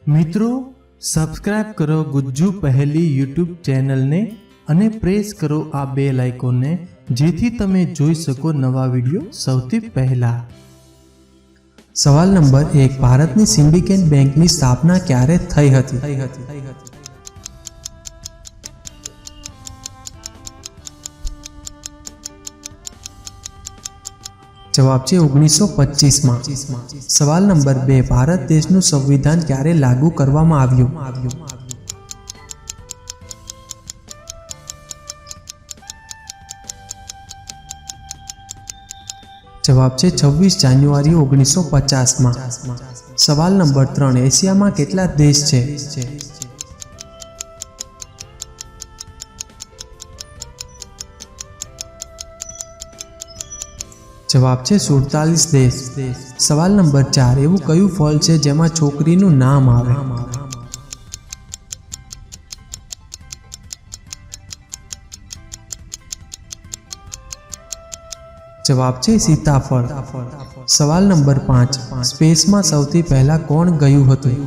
મિત્રો સબસ્ક્રાઇબ કરો ગુજ્જુ પહેલી યુટ્યુબ ચેનલને અને પ્રેસ કરો આ બેલ આઇકોનને જેથી તમે જોઈ શકો નવા વિડિયો સૌથી પહેલા। સવાલ નંબર 1 ભારતની સિન્ડિકેટ બેંકની સ્થાપના ક્યારે થઈ હતી? જવાબ છે 1925 માં। સવાલ નંબર 2 ભારત દેશનું સંવિધાન ક્યારે લાગુ કરવામાં આવ્યું? જવાબ છે 26 જાન્યુઆરી 1950 માં। સવાલ નંબર 3 એશિયામાં કેટલા દેશ છે? જવાબ છે 47 દેશ। સવાલ નંબર 4 એવું કયું ફળ છે જેમાં છોકરીનું નામ આવે? જવાબ છે સીતાફળ। સવાલ નંબર 5 સ્પેસમાં સૌથી પહેલા કોણ ગયું હતું?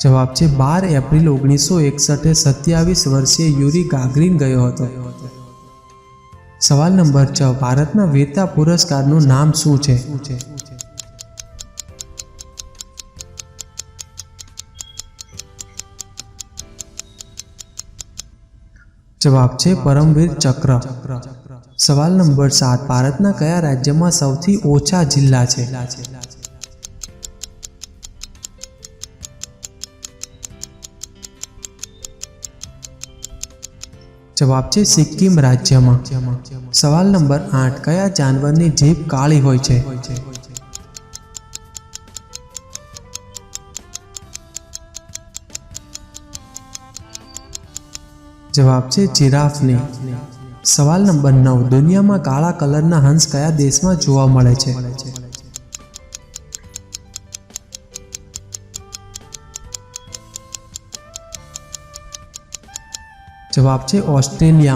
જવાબ છે 12 એપ્રિલ 1961 27 વર્ષીય યુરી ગાગરીન ગયો હતો। સવાલ નંબર 6 ભારતના વીરતા પુરસ્કારનું નામ શું છે? જવાબ છે પરમવીર ચક્ર। સવાલ નંબર 7 ભારતના કયા રાજ્યમાં સૌથી ઓછા જિલ્લા છે? જવાબ છે સિક્કિમ રાજ્યમાં। સવાલ નંબર 8 કયા જાનવરની જીભ કાળી હોય છે? જવાબ છે જીરાફની। સવાલ નંબર 9 દુનિયામાં કાળા કલરના હંસ કયા દેશમાં જોવા મળે છે? જવાબ છે ઓસ્ટ્રેલિયા।